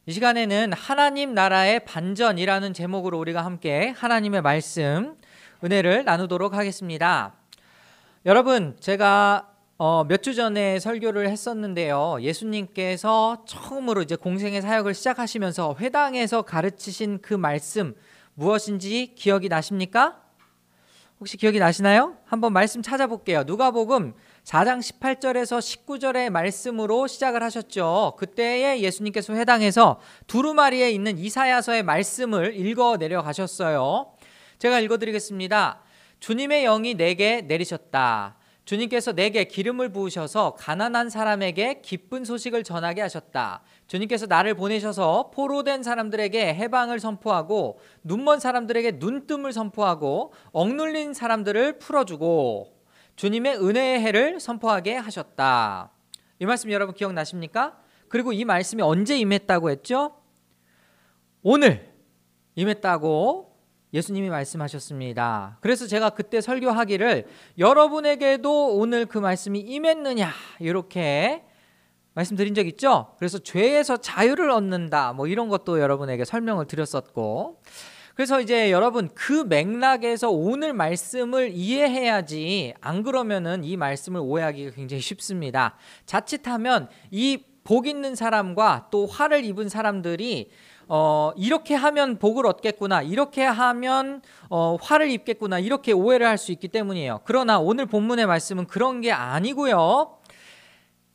이 시간에는 하나님 나라의 반전이라는 제목으로 우리가 함께 하나님의 말씀, 은혜를 나누도록 하겠습니다. 여러분, 제가 몇 주 전에 설교를 했었는데요. 예수님께서 처음으로 이제 공생의 사역을 시작하시면서 회당에서 가르치신 그 말씀 무엇인지 기억이 나십니까? 혹시 기억이 나시나요? 한번 말씀 찾아볼게요. 누가복음 4장 18절에서 19절의 말씀으로 시작을 하셨죠. 그때에 예수님께서 회당에서 두루마리에 있는 이사야서의 말씀을 읽어 내려가셨어요. 제가 읽어드리겠습니다. 주님의 영이 내게 내리셨다. 주님께서 내게 기름을 부으셔서 가난한 사람에게 기쁜 소식을 전하게 하셨다. 주님께서 나를 보내셔서 포로된 사람들에게 해방을 선포하고 눈먼 사람들에게 눈뜸을 선포하고 억눌린 사람들을 풀어주고 주님의 은혜의 해를 선포하게 하셨다. 이 말씀 여러분 기억나십니까? 그리고 이 말씀이 언제 임했다고 했죠? 오늘 임했다고 예수님이 말씀하셨습니다. 그래서 제가 그때 설교하기를 여러분에게도 오늘 그 말씀이 임했느냐 이렇게 말씀드린 적 있죠? 그래서 죄에서 자유를 얻는다 이런 것도 여러분에게 설명을 드렸었고, 그래서 이제 여러분 그 맥락에서 오늘 말씀을 이해해야지, 안 그러면은 이 말씀을 오해하기가 굉장히 쉽습니다. 자칫하면 이 복 있는 사람과 또 화를 입은 사람들이 이렇게 하면 복을 얻겠구나, 이렇게 하면 화를 입겠구나, 이렇게 오해를 할 수 있기 때문이에요. 그러나 오늘 본문의 말씀은 그런 게 아니고요.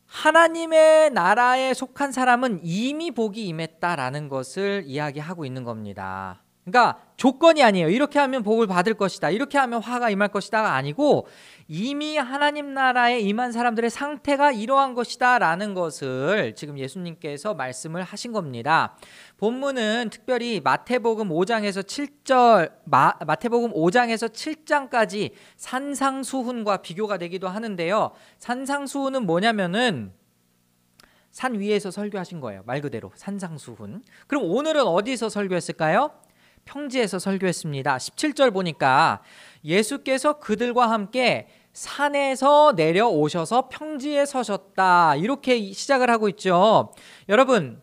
하나님의 나라에 속한 사람은 이미 복이 임했다라는 것을 이야기하고 있는 겁니다. 그러니까 조건이 아니에요. 이렇게 하면 복을 받을 것이다, 이렇게 하면 화가 임할 것이다가 아니고 이미 하나님 나라에 임한 사람들의 상태가 이러한 것이다 라는 것을 지금 예수님께서 말씀을 하신 겁니다. 본문은 특별히 마태복음 5장에서 7절, 마태복음 5장에서 7장까지 산상수훈과 비교가 되기도 하는데요. 산상수훈은 뭐냐면은 산 위에서 설교하신 거예요. 말 그대로 산상수훈. 그럼 오늘은 어디서 설교했을까요? 평지에서 설교했습니다. 17절 보니까 예수께서 그들과 함께 산에서 내려오셔서 평지에 서셨다, 이렇게 시작을 하고 있죠. 여러분,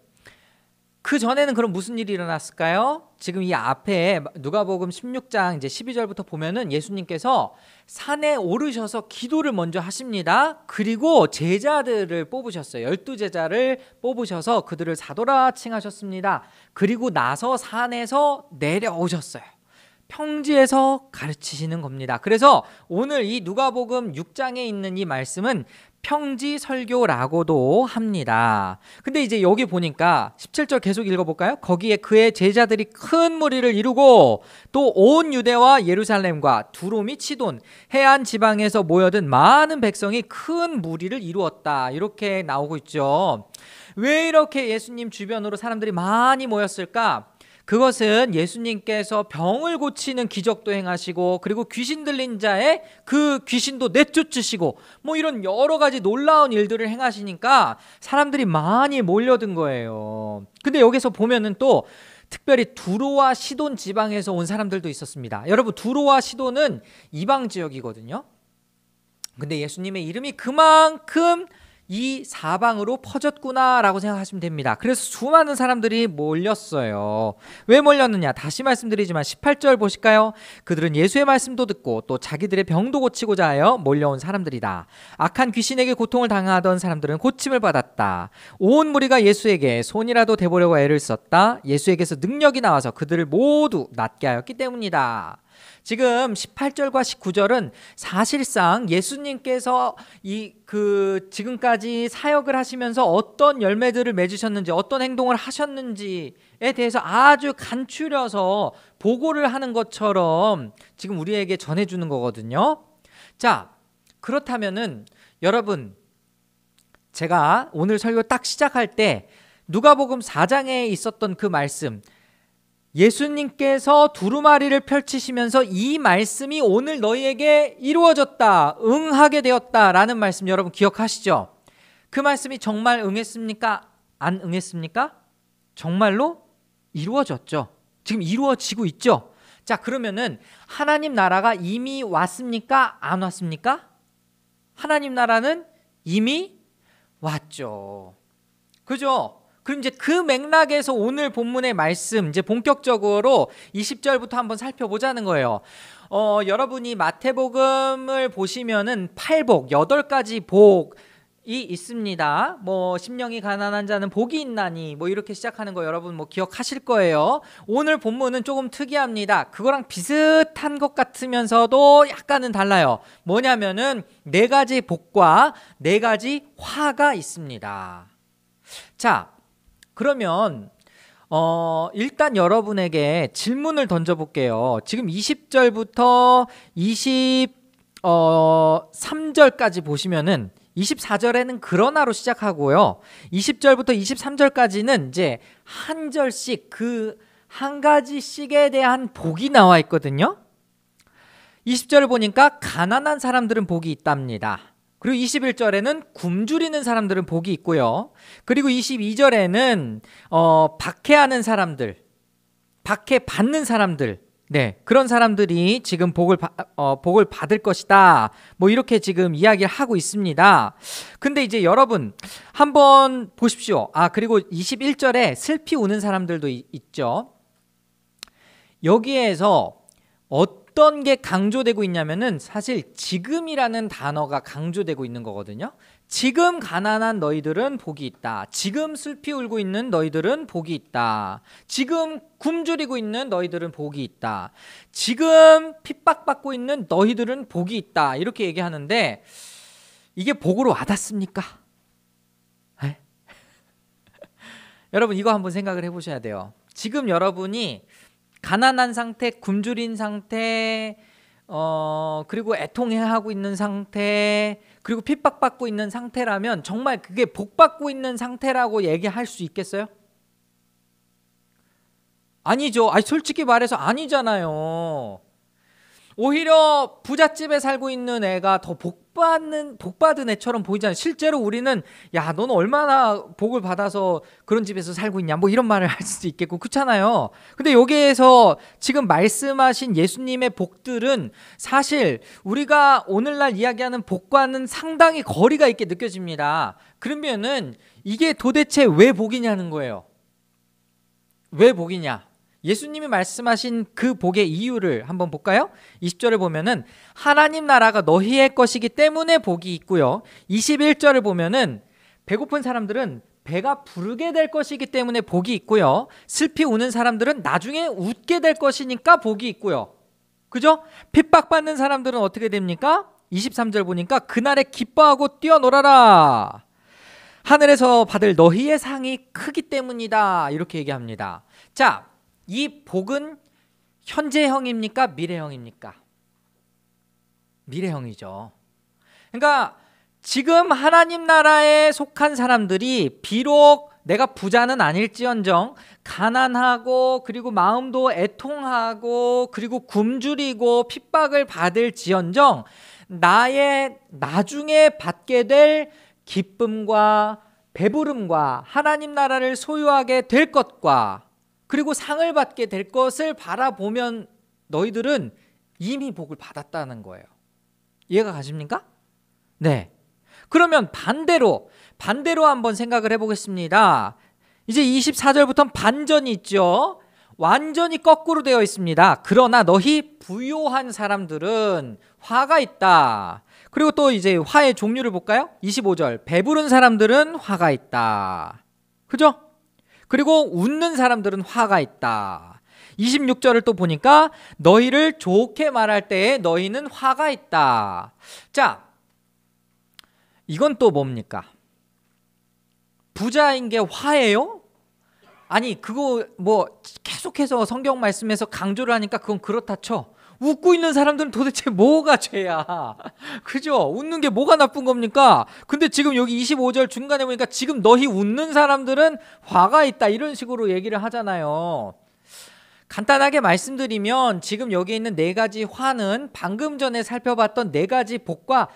그 전에는 그럼 무슨 일이 일어났을까요? 지금 이 앞에 누가복음 16장 이제 12절부터 보면은 예수님께서 산에 오르셔서 기도를 먼저 하십니다. 그리고 제자들을 뽑으셨어요. 12제자를 뽑으셔서 그들을 사도라 칭하셨습니다. 그리고 나서 산에서 내려오셨어요. 평지에서 가르치시는 겁니다. 그래서 오늘 이 누가복음 6장에 있는 이 말씀은 평지 설교라고도 합니다. 근데 이제 여기 보니까 17절 계속 읽어볼까요? 거기에 그의 제자들이 큰 무리를 이루고 또 온 유대와 예루살렘과 두로 및 시돈 해안 지방에서 모여든 많은 백성이 큰 무리를 이루었다, 이렇게 나오고 있죠. 왜 이렇게 예수님 주변으로 사람들이 많이 모였을까? 그것은 예수님께서 병을 고치는 기적도 행하시고, 그리고 귀신 들린 자의 그 귀신도 내쫓으시고, 이런 여러 가지 놀라운 일들을 행하시니까 사람들이 많이 몰려든 거예요. 근데 여기서 보면은 또 특별히 두로와 시돈 지방에서 온 사람들도 있었습니다. 여러분, 두로와 시돈은 이방 지역이거든요. 근데 예수님의 이름이 그만큼 이 사방으로 퍼졌구나라고 생각하시면 됩니다. 그래서 수많은 사람들이 몰렸어요. 왜 몰렸느냐? 다시 말씀드리지만 18절 보실까요? 그들은 예수의 말씀도 듣고 또 자기들의 병도 고치고자 하여 몰려온 사람들이다. 악한 귀신에게 고통을 당하던 사람들은 고침을 받았다. 온 무리가 예수에게 손이라도 대보려고 애를 썼다. 예수에게서 능력이 나와서 그들을 모두 낫게 하였기 때문이다. 지금 18절과 19절은 사실상 예수님께서 지금까지 사역을 하시면서 어떤 열매들을 맺으셨는지, 어떤 행동을 하셨는지에 대해서 아주 간추려서 보고를 하는 것처럼 지금 우리에게 전해주는 거거든요. 자, 그렇다면은 여러분, 제가 오늘 설교 딱 시작할 때 누가복음 4장에 있었던 그 말씀, 예수님께서 두루마리를 펼치시면서 이 말씀이 오늘 너희에게 이루어졌다, 응하게 되었다라는 말씀 여러분 기억하시죠? 그 말씀이 정말 응했습니까? 안 응했습니까? 정말로 이루어졌죠. 지금 이루어지고 있죠. 자, 그러면은 하나님 나라가 이미 왔습니까? 안 왔습니까? 하나님 나라는 이미 왔죠. 그죠? 그럼 이제 그 맥락에서 오늘 본문의 말씀 이제 본격적으로 20절부터 한번 살펴보자는 거예요. 여러분이 마태복음을 보시면은 8복, 8가지 복이 있습니다. 뭐 심령이 가난한 자는 복이 있나니 뭐 이렇게 시작하는 거 여러분 뭐 기억하실 거예요. 오늘 본문은 조금 특이합니다. 그거랑 비슷한 것 같으면서도 약간은 달라요. 뭐냐면은 4가지 복과 4가지 화가 있습니다. 자, 그러면 일단 여러분에게 질문을 던져볼게요. 지금 20절부터 23절까지 보시면은 24절에는 그러나로 시작하고요. 20절부터 23절까지는 이제 한 절씩 그 한 가지씩에 대한 복이 나와 있거든요. 20절을 보니까 가난한 사람들은 복이 있답니다. 그리고 21절에는 굶주리는 사람들은 복이 있고요. 그리고 22절에는 박해하는 사람들, 박해받는 사람들, 네, 그런 사람들이 지금 복을 받을 것이다. 뭐 이렇게 지금 이야기를 하고 있습니다. 근데 이제 여러분 한번 보십시오. 그리고 21절에 슬피 우는 사람들도 있죠. 여기에서 어떤 게 강조되고 있냐면은 사실 지금이라는 단어가 강조되고 있는 거거든요. 지금 가난한 너희들은 복이 있다. 지금 슬피 울고 있는 너희들은 복이 있다. 지금 굶주리고 있는 너희들은 복이 있다. 지금 핍박받고 있는 너희들은 복이 있다. 이렇게 얘기하는데 이게 복으로 와닿습니까? 여러분 이거 한번 생각을 해보셔야 돼요. 지금 여러분이 가난한 상태, 굶주린 상태, 그리고 애통해하고 있는 상태, 그리고 핍박받고 있는 상태라면 정말 그게 복받고 있는 상태라고 얘기할 수 있겠어요? 아니죠. 솔직히 말해서 아니잖아요. 오히려 부잣집에 살고 있는 애가 더 복받은 애처럼 보이잖아요. 실제로 우리는 야, 너는 얼마나 복을 받아서 그런 집에서 살고 있냐 뭐 이런 말을 할 수도 있겠고 그렇잖아요. 근데 여기에서 지금 말씀하신 예수님의 복들은 사실 우리가 오늘날 이야기하는 복과는 상당히 거리가 있게 느껴집니다. 그러면은 이게 도대체 왜 복이냐는 거예요. 왜 복이냐? 예수님이 말씀하신 그 복의 이유를 한번 볼까요? 20절을 보면은 하나님 나라가 너희의 것이기 때문에 복이 있고요. 21절을 보면은 배고픈 사람들은 배가 부르게 될 것이기 때문에 복이 있고요. 슬피 우는 사람들은 나중에 웃게 될 것이니까 복이 있고요. 그죠? 핍박받는 사람들은 어떻게 됩니까? 23절 보니까 그날에 기뻐하고 뛰어놀아라. 하늘에서 받을 너희의 상이 크기 때문이다. 이렇게 얘기합니다. 자, 이 복은 현재형입니까? 미래형입니까? 미래형이죠. 그러니까 지금 하나님 나라에 속한 사람들이 비록 내가 부자는 아닐지언정 가난하고 그리고 마음도 애통하고 그리고 굶주리고 핍박을 받을지언정 나의 나중에 받게 될 기쁨과 배부름과 하나님 나라를 소유하게 될 것과 그리고 상을 받게 될 것을 바라보면 너희들은 이미 복을 받았다는 거예요. 이해가 가십니까? 네. 그러면 반대로 한번 생각을 해보겠습니다. 이제 24절부터는 반전이 있죠. 완전히 거꾸로 되어 있습니다. 그러나 너희 부요한 사람들은 화가 있다. 그리고 또 이제 화의 종류를 볼까요? 25절 배부른 사람들은 화가 있다. 그죠? 그리고 웃는 사람들은 화가 있다. 26절을 또 보니까 너희를 좋게 말할 때에 너희는 화가 있다. 자, 이건 또 뭡니까? 부자인 게 화예요? 아니 그거 뭐 계속해서 성경 말씀에서 강조를 하니까 그건 그렇다 쳐. 웃고 있는 사람들은 도대체 뭐가 죄야? 그죠? 웃는 게 뭐가 나쁜 겁니까? 근데 지금 여기 25절 중간에 보니까 지금 너희 웃는 사람들은 화가 있다 이런 식으로 얘기를 하잖아요. 간단하게 말씀드리면 지금 여기 있는 4가지 화는 방금 전에 살펴봤던 4가지 복과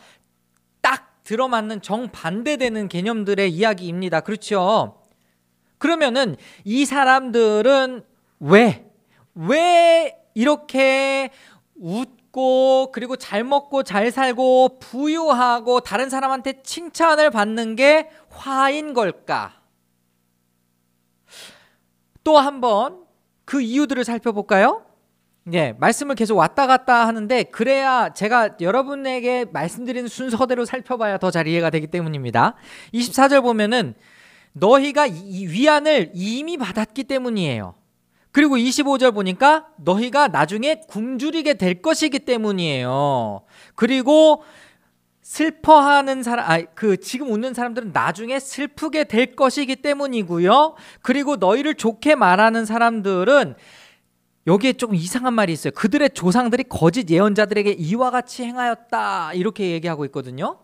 딱 들어맞는 정반대되는 개념들의 이야기입니다. 그렇죠? 그러면은 이 사람들은 왜 이렇게 웃고 그리고 잘 먹고 잘 살고 부유하고 다른 사람한테 칭찬을 받는 게 화인 걸까? 또 한번 그 이유들을 살펴볼까요? 네, 말씀을 계속 왔다 갔다 하는데 그래야 제가 여러분에게 말씀드리는 순서대로 살펴봐야 더 잘 이해가 되기 때문입니다. 24절 보면은 너희가 이 위안을 이미 받았기 때문이에요. 그리고 25절 보니까 너희가 나중에 굶주리게 될 것이기 때문이에요. 그리고 슬퍼하는 사람, 지금 웃는 사람들은 나중에 슬프게 될 것이기 때문이고요. 그리고 너희를 좋게 말하는 사람들은 여기에 조금 이상한 말이 있어요. 그들의 조상들이 거짓 예언자들에게 이와 같이 행하였다 이렇게 얘기하고 있거든요.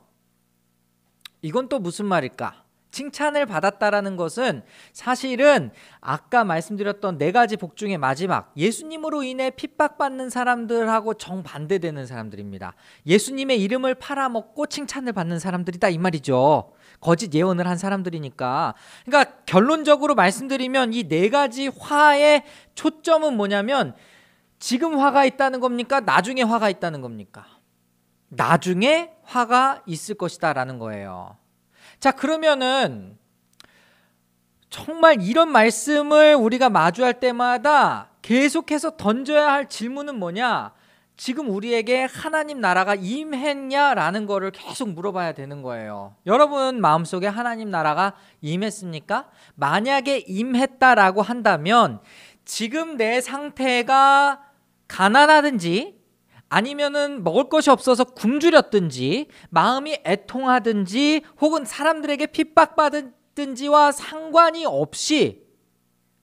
이건 또 무슨 말일까? 칭찬을 받았다라는 것은 사실은 아까 말씀드렸던 4가지 복 중의 마지막, 예수님으로 인해 핍박받는 사람들하고 정반대되는 사람들입니다. 예수님의 이름을 팔아먹고 칭찬을 받는 사람들이다 이 말이죠. 거짓 예언을 한 사람들이니까. 그러니까 결론적으로 말씀드리면 이 4가지 화의 초점은 뭐냐면 지금 화가 있다는 겁니까? 나중에 화가 있다는 겁니까? 나중에 화가 있을 것이다 라는 거예요. 자, 그러면은 정말 이런 말씀을 우리가 마주할 때마다 계속해서 던져야 할 질문은 뭐냐? 지금 우리에게 하나님 나라가 임했냐라는 거를 계속 물어봐야 되는 거예요. 여러분 마음속에 하나님 나라가 임했습니까? 만약에 임했다라고 한다면 지금 내 상태가 가난하든지 아니면은 먹을 것이 없어서 굶주렸든지 마음이 애통하든지 혹은 사람들에게 핍박받든지와 상관이 없이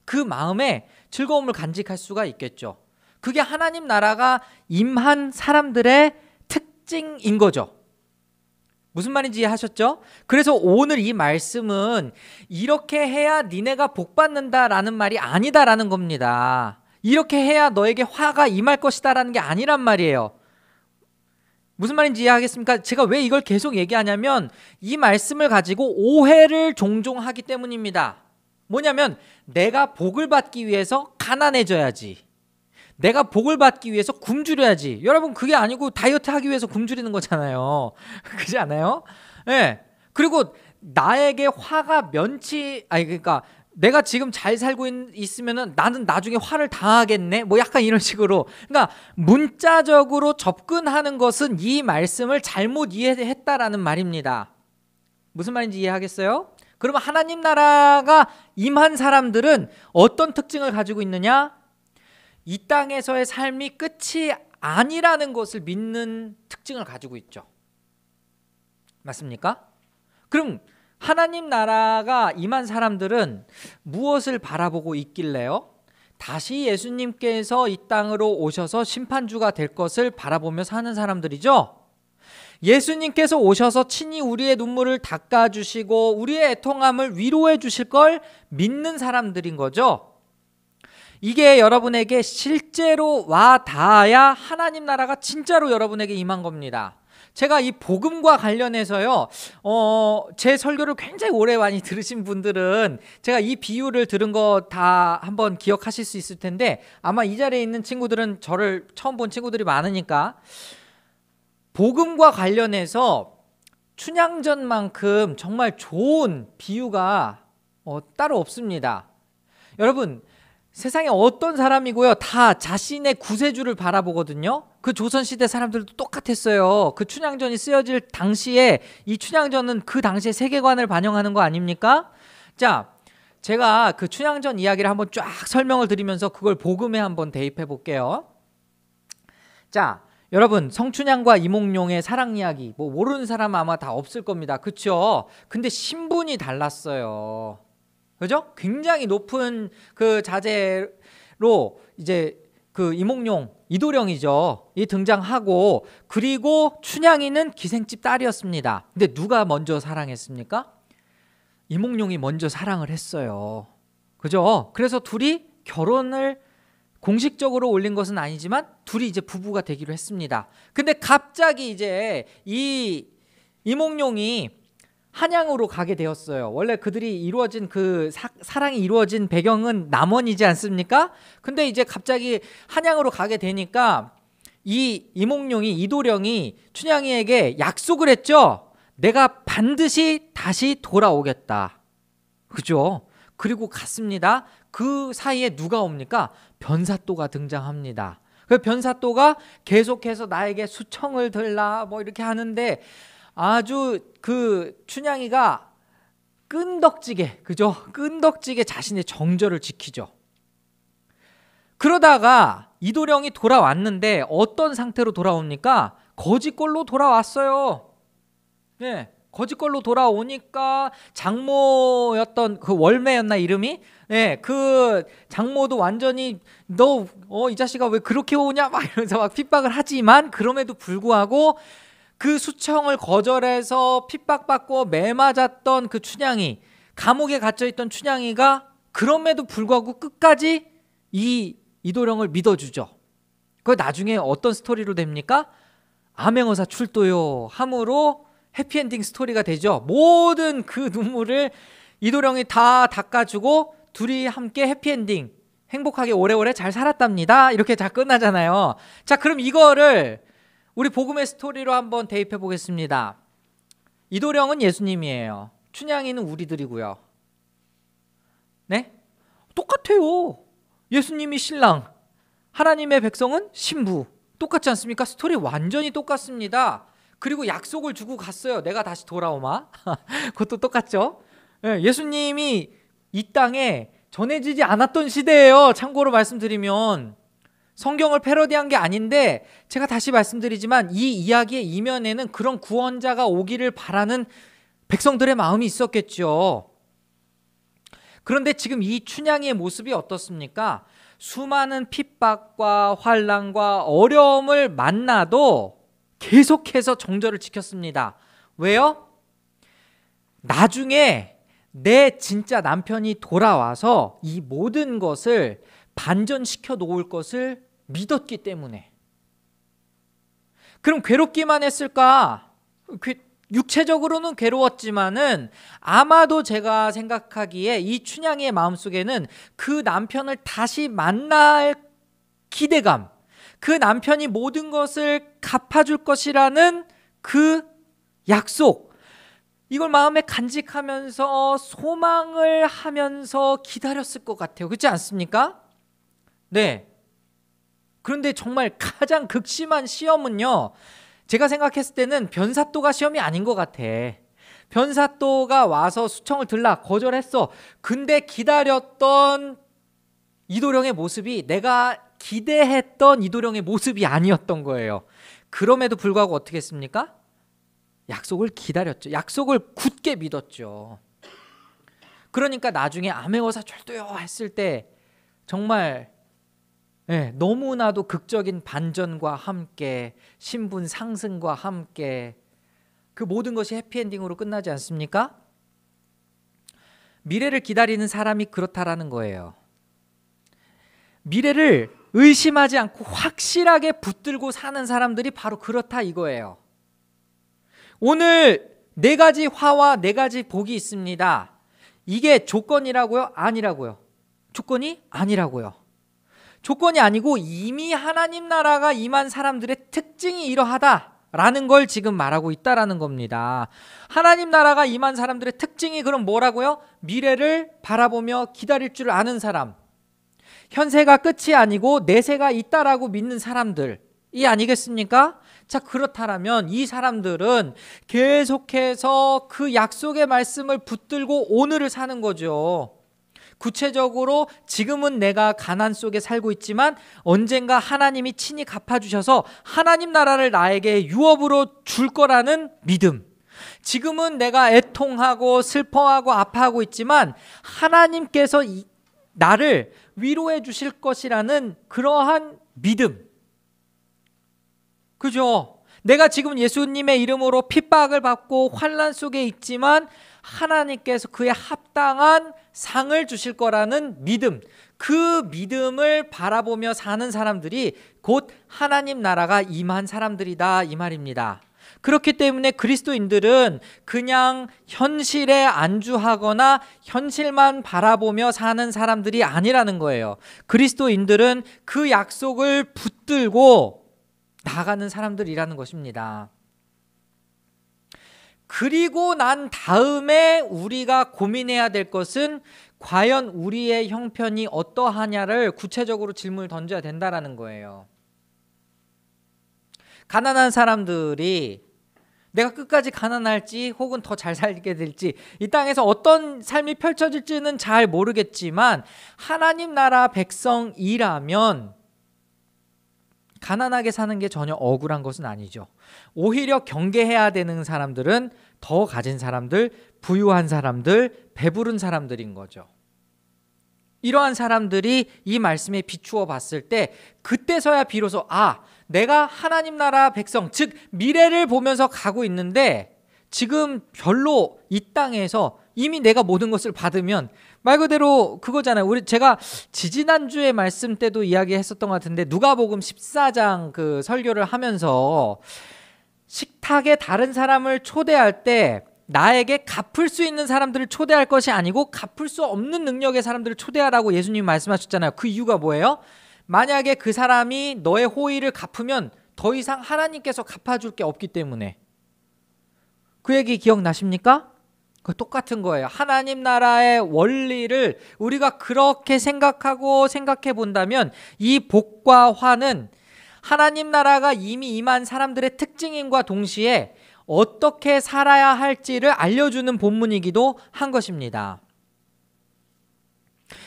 그 마음에 즐거움을 간직할 수가 있겠죠. 그게 하나님 나라가 임한 사람들의 특징인 거죠. 무슨 말인지 이해하셨죠? 그래서 오늘 이 말씀은 이렇게 해야 니네가 복 받는다라는 말이 아니다라는 겁니다. 이렇게 해야 너에게 화가 임할 것이다 라는 게 아니란 말이에요. 무슨 말인지 이해하겠습니까? 제가 왜 이걸 계속 얘기하냐면 이 말씀을 가지고 오해를 종종 하기 때문입니다. 뭐냐면 내가 복을 받기 위해서 가난해져야지, 내가 복을 받기 위해서 굶주려야지. 여러분 그게 아니고 다이어트 하기 위해서 굶주리는 거잖아요. 그렇지 않아요? 네. 그리고 나에게 화가 그러니까 내가 지금 잘 살고 있으면은 나는 나중에 화를 당하겠네? 뭐 약간 이런 식으로. 그러니까 문자적으로 접근하는 것은 이 말씀을 잘못 이해했다라는 말입니다. 무슨 말인지 이해하겠어요? 그러면 하나님 나라가 임한 사람들은 어떤 특징을 가지고 있느냐? 이 땅에서의 삶이 끝이 아니라는 것을 믿는 특징을 가지고 있죠. 맞습니까? 그럼 하나님 나라가 임한 사람들은 무엇을 바라보고 있길래요? 다시 예수님께서 이 땅으로 오셔서 심판주가 될 것을 바라보며 사는 사람들이죠. 예수님께서 오셔서 친히 우리의 눈물을 닦아주시고 우리의 애통함을 위로해 주실 걸 믿는 사람들인 거죠. 이게 여러분에게 실제로 와 닿아야 하나님 나라가 진짜로 여러분에게 임한 겁니다. 제가 이 복음과 관련해서요, 제 설교를 굉장히 오래 많이 들으신 분들은 제가 이 비유를 들은 거 다 한번 기억하실 수 있을 텐데 아마 이 자리에 있는 친구들은 저를 처음 본 친구들이 많으니까 복음과 관련해서 춘향전만큼 정말 좋은 비유가 따로 없습니다. 여러분 세상에 어떤 사람이고요 다 자신의 구세주를 바라보거든요. 그 조선시대 사람들도 똑같았어요. 그 춘향전이 쓰여질 당시에 이 춘향전은 그 당시의 세계관을 반영하는 거 아닙니까? 자, 제가 그 춘향전 이야기를 한번 쫙 설명을 드리면서 그걸 복음에 한번 대입해 볼게요. 자, 여러분 성춘향과 이몽룡의 사랑 이야기 뭐 모르는 사람 아마 다 없을 겁니다. 그렇죠? 근데 신분이 달랐어요. 그죠? 굉장히 높은 그 자제로 이제 그 이몽룡, 이도령이죠. 이 등장하고 그리고 춘향이는 기생집 딸이었습니다. 근데 누가 먼저 사랑했습니까? 이몽룡이 먼저 사랑을 했어요. 그죠? 그래서 둘이 결혼을 공식적으로 올린 것은 아니지만 둘이 이제 부부가 되기로 했습니다. 근데 갑자기 이제 이 이몽룡이 한양으로 가게 되었어요. 원래 그들이 이루어진 그 사랑이 이루어진 배경은 남원이지 않습니까? 근데 이제 갑자기 한양으로 가게 되니까 이 이몽룡이 이도령이 춘향이에게 약속을 했죠. 내가 반드시 다시 돌아오겠다. 그죠? 그리고 갔습니다. 그 사이에 누가 옵니까? 변사또가 등장합니다. 그 변사또가 계속해서 나에게 수청을 들라 뭐 이렇게 하는데 아주 그 춘향이가 끈덕지게, 그죠? 끈덕지게 자신의 정절을 지키죠. 그러다가 이도령이 돌아왔는데 어떤 상태로 돌아옵니까? 거짓골로 돌아왔어요. 네, 거짓골로 돌아오니까 장모였던 그 월매였나 이름이? 네, 그 장모도 완전히 너 이 자식아 왜 그렇게 오냐 막 이러면서 막 핍박을 하지만 그럼에도 불구하고 그 수청을 거절해서 핍박받고 매 맞았던 그 춘향이, 감옥에 갇혀있던 춘향이가 그럼에도 불구하고 끝까지 이도령을 믿어주죠. 그 나중에 어떤 스토리로 됩니까? 암행어사 출도요 함으로 해피엔딩 스토리가 되죠. 모든 그 눈물을 이도령이 다 닦아주고 둘이 함께 해피엔딩, 행복하게 오래오래 잘 살았답니다. 이렇게 다 끝나잖아요. 자, 그럼 이거를 우리 복음의 스토리로 한번 대입해 보겠습니다. 이도령은 예수님이에요. 춘향이는 우리들이고요. 네? 똑같아요. 예수님이 신랑, 하나님의 백성은 신부. 똑같지 않습니까? 스토리 완전히 똑같습니다. 그리고 약속을 주고 갔어요. 내가 다시 돌아오마. 그것도 똑같죠. 예수님이 이 땅에 전해지지 않았던 시대예요. 참고로 말씀드리면 성경을 패러디한 게 아닌데 제가 다시 말씀드리지만 이 이야기의 이면에는 그런 구원자가 오기를 바라는 백성들의 마음이 있었겠죠. 그런데 지금 이 춘향이의 모습이 어떻습니까? 수많은 핍박과 환난과 어려움을 만나도 계속해서 정절을 지켰습니다. 왜요? 나중에 내 진짜 남편이 돌아와서 이 모든 것을 반전시켜 놓을 것을 믿었기 때문에. 그럼 괴롭기만 했을까? 육체적으로는 괴로웠지만은 아마도 제가 생각하기에 이 춘향이의 마음속에는 그 남편을 다시 만날 기대감, 그 남편이 모든 것을 갚아줄 것이라는 그 약속, 이걸 마음에 간직하면서 소망을 하면서 기다렸을 것 같아요. 그렇지 않습니까? 네. 그런데 정말 가장 극심한 시험은요, 제가 생각했을 때는 변사또가 시험이 아닌 것 같아. 변사또가 와서 수청을 들라 거절했어. 근데 기다렸던 이도령의 모습이 내가 기대했던 이도령의 모습이 아니었던 거예요. 그럼에도 불구하고 어떻게 했습니까? 약속을 기다렸죠. 약속을 굳게 믿었죠. 그러니까 나중에 암행어사 출도요 했을 때 정말 너무나도 극적인 반전과 함께 신분 상승과 함께 그 모든 것이 해피엔딩으로 끝나지 않습니까? 미래를 기다리는 사람이 그렇다라는 거예요. 미래를 의심하지 않고 확실하게 붙들고 사는 사람들이 바로 그렇다 이거예요. 오늘 4가지 화와 4가지 복이 있습니다. 이게 조건이라고요? 아니라고요? 조건이 아니라고요. 조건이 아니고 이미 하나님 나라가 임한 사람들의 특징이 이러하다라는 걸 지금 말하고 있다라는 겁니다. 하나님 나라가 임한 사람들의 특징이 그럼 뭐라고요? 미래를 바라보며 기다릴 줄 아는 사람, 현세가 끝이 아니고 내세가 있다라고 믿는 사람들이 아니겠습니까? 자, 그렇다면 이 사람들은 계속해서 그 약속의 말씀을 붙들고 오늘을 사는 거죠. 구체적으로 지금은 내가 가난 속에 살고 있지만 언젠가 하나님이 친히 갚아주셔서 하나님 나라를 나에게 유업으로 줄 거라는 믿음. 지금은 내가 애통하고 슬퍼하고 아파하고 있지만 하나님께서 나를 위로해 주실 것이라는 그러한 믿음. 그죠? 내가 지금 예수님의 이름으로 핍박을 받고 환난 속에 있지만 하나님께서 그에 합당한 상을 주실 거라는 믿음, 그 믿음을 바라보며 사는 사람들이 곧 하나님 나라가 임한 사람들이다 이 말입니다. 그렇기 때문에 그리스도인들은 그냥 현실에 안주하거나 현실만 바라보며 사는 사람들이 아니라는 거예요. 그리스도인들은 그 약속을 붙들고 나가는 사람들이라는 것입니다. 그리고 난 다음에 우리가 고민해야 될 것은 과연 우리의 형편이 어떠하냐를 구체적으로 질문을 던져야 된다는 거예요. 가난한 사람들이 내가 끝까지 가난할지 혹은 더 잘 살게 될지, 이 땅에서 어떤 삶이 펼쳐질지는 잘 모르겠지만 하나님 나라 백성이라면 가난하게 사는 게 전혀 억울한 것은 아니죠. 오히려 경계해야 되는 사람들은 더 가진 사람들, 부유한 사람들, 배부른 사람들인 거죠. 이러한 사람들이 이 말씀에 비추어 봤을 때 그때서야 비로소 내가 하나님 나라 백성, 즉 미래를 보면서 가고 있는데 지금 별로 이 땅에서 이미 내가 모든 것을 받으면 말 그대로 그거잖아요. 제가 지지난주에 말씀 때도 이야기했었던 것 같은데 누가복음 14장 그 설교를 하면서 식탁에 다른 사람을 초대할 때 나에게 갚을 수 있는 사람들을 초대할 것이 아니고 갚을 수 없는 능력의 사람들을 초대하라고 예수님이 말씀하셨잖아요. 그 이유가 뭐예요? 만약에 그 사람이 너의 호의를 갚으면 더 이상 하나님께서 갚아줄 게 없기 때문에. 그 얘기 기억나십니까? 그 똑같은 거예요. 하나님 나라의 원리를 우리가 그렇게 생각해 본다면 이 복과 화는 하나님 나라가 이미 임한 사람들의 특징임과 동시에 어떻게 살아야 할지를 알려주는 본문이기도 한 것입니다.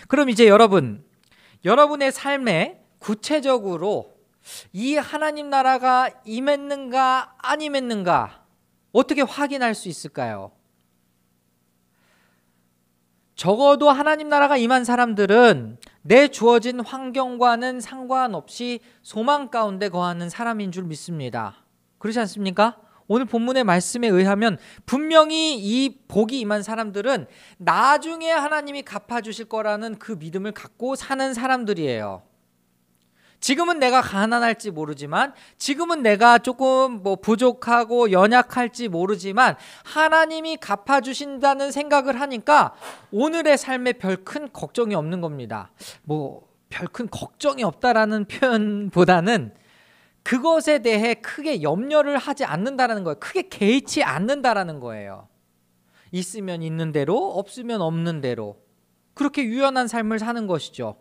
그럼 이제 여러분의 삶에 구체적으로 이 하나님 나라가 임했는가 안 임했는가 어떻게 확인할 수 있을까요? 적어도 하나님 나라가 임한 사람들은 내 주어진 환경과는 상관없이 소망 가운데 거하는 사람인 줄 믿습니다. 그렇지 않습니까? 오늘 본문의 말씀에 의하면 분명히 이 복이 임한 사람들은 나중에 하나님이 갚아주실 거라는 그 믿음을 갖고 사는 사람들이에요. 지금은 내가 가난할지 모르지만, 지금은 내가 조금 부족하고 연약할지 모르지만 하나님이 갚아주신다는 생각을 하니까 오늘의 삶에 별 큰 걱정이 없는 겁니다. 별 큰 걱정이 없다라는 표현보다는 그것에 대해 크게 염려를 하지 않는다라는 거예요. 크게 개의치 않는다라는 거예요. 있으면 있는 대로, 없으면 없는 대로 그렇게 유연한 삶을 사는 것이죠.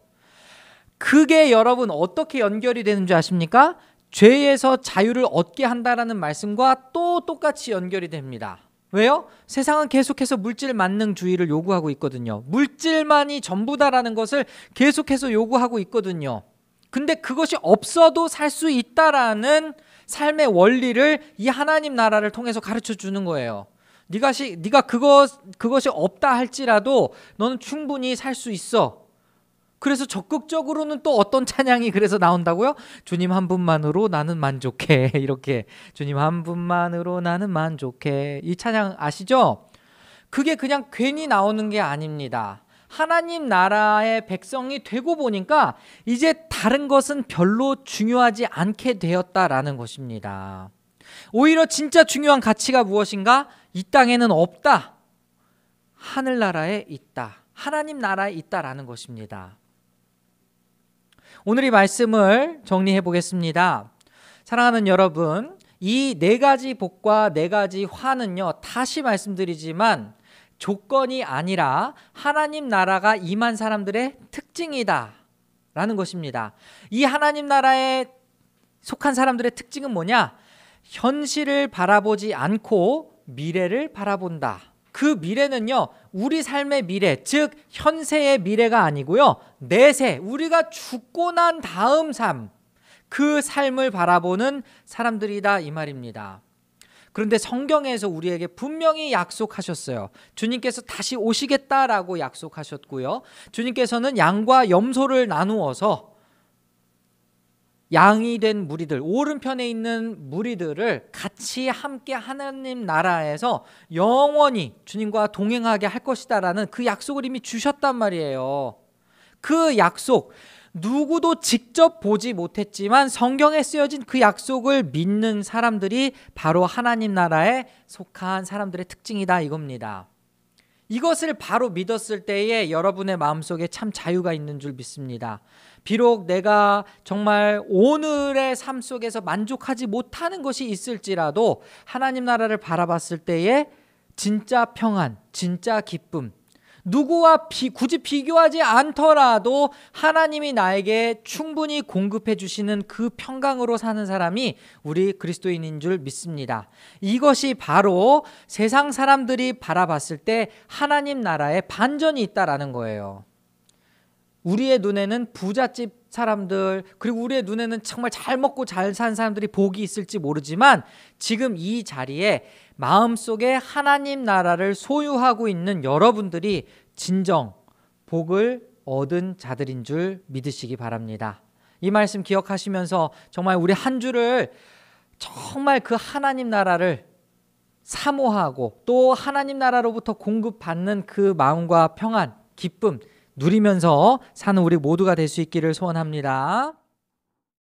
그게 여러분 어떻게 연결이 되는 줄 아십니까? 죄에서 자유를 얻게 한다라는 말씀과 또 똑같이 연결이 됩니다. 왜요? 세상은 계속해서 물질 만능주의를 요구하고 있거든요. 물질만이 전부다라는 것을 계속해서 요구하고 있거든요. 근데 그것이 없어도 살 수 있다라는 삶의 원리를 이 하나님 나라를 통해서 가르쳐 주는 거예요. 네가 그것이 없다 할지라도 너는 충분히 살 수 있어. 그래서 적극적으로는 또 어떤 찬양이 그래서 나온다고요? 주님 한 분만으로 나는 만족해. 이렇게 주님 한 분만으로 나는 만족해. 이 찬양 아시죠? 그게 그냥 괜히 나오는 게 아닙니다. 하나님 나라의 백성이 되고 보니까 이제 다른 것은 별로 중요하지 않게 되었다라는 것입니다. 오히려 진짜 중요한 가치가 무엇인가? 이 땅에는 없다. 하늘나라에 있다. 하나님 나라에 있다라는 것입니다. 오늘 이 말씀을 정리해 보겠습니다. 사랑하는 여러분, 이 네 가지 복과 네 가지 화는요, 다시 말씀드리지만 조건이 아니라 하나님 나라가 임한 사람들의 특징이다 라는 것입니다. 이 하나님 나라에 속한 사람들의 특징은 뭐냐? 현실을 바라보지 않고 미래를 바라본다. 그 미래는요, 우리 삶의 미래, 즉 현세의 미래가 아니고요, 내세, 우리가 죽고 난 다음 삶, 그 삶을 바라보는 사람들이다 이 말입니다. 그런데 성경에서 우리에게 분명히 약속하셨어요. 주님께서 다시 오시겠다라고 약속하셨고요, 주님께서는 양과 염소를 나누어서 양이 된 무리들, 오른편에 있는 무리들을 같이 함께 하나님 나라에서 영원히 주님과 동행하게 할 것이다라는 그 약속을 이미 주셨단 말이에요. 그 약속, 누구도 직접 보지 못했지만 성경에 쓰여진 그 약속을 믿는 사람들이 바로 하나님 나라에 속한 사람들의 특징이다 이겁니다. 이것을 바로 믿었을 때에 여러분의 마음속에 참 자유가 있는 줄 믿습니다. 비록 내가 정말 오늘의 삶 속에서 만족하지 못하는 것이 있을지라도 하나님 나라를 바라봤을 때에 진짜 평안, 진짜 기쁨, 누구와 굳이 비교하지 않더라도 하나님이 나에게 충분히 공급해 주시는 그 평강으로 사는 사람이 우리 그리스도인인 줄 믿습니다. 이것이 바로 세상 사람들이 바라봤을 때 하나님 나라에 반전이 있다라는 거예요. 우리의 눈에는 부잣집 사람들, 그리고 우리의 눈에는 정말 잘 먹고 잘 산 사람들이 복이 있을지 모르지만 지금 이 자리에 마음속에 하나님 나라를 소유하고 있는 여러분들이 진정 복을 얻은 자들인 줄 믿으시기 바랍니다. 이 말씀 기억하시면서 정말 우리 한 주를 정말 그 하나님 나라를 사모하고 또 하나님 나라로부터 공급받는 그 마음과 평안, 기쁨 누리면서 사는 우리 모두가 될 수 있기를 소원합니다.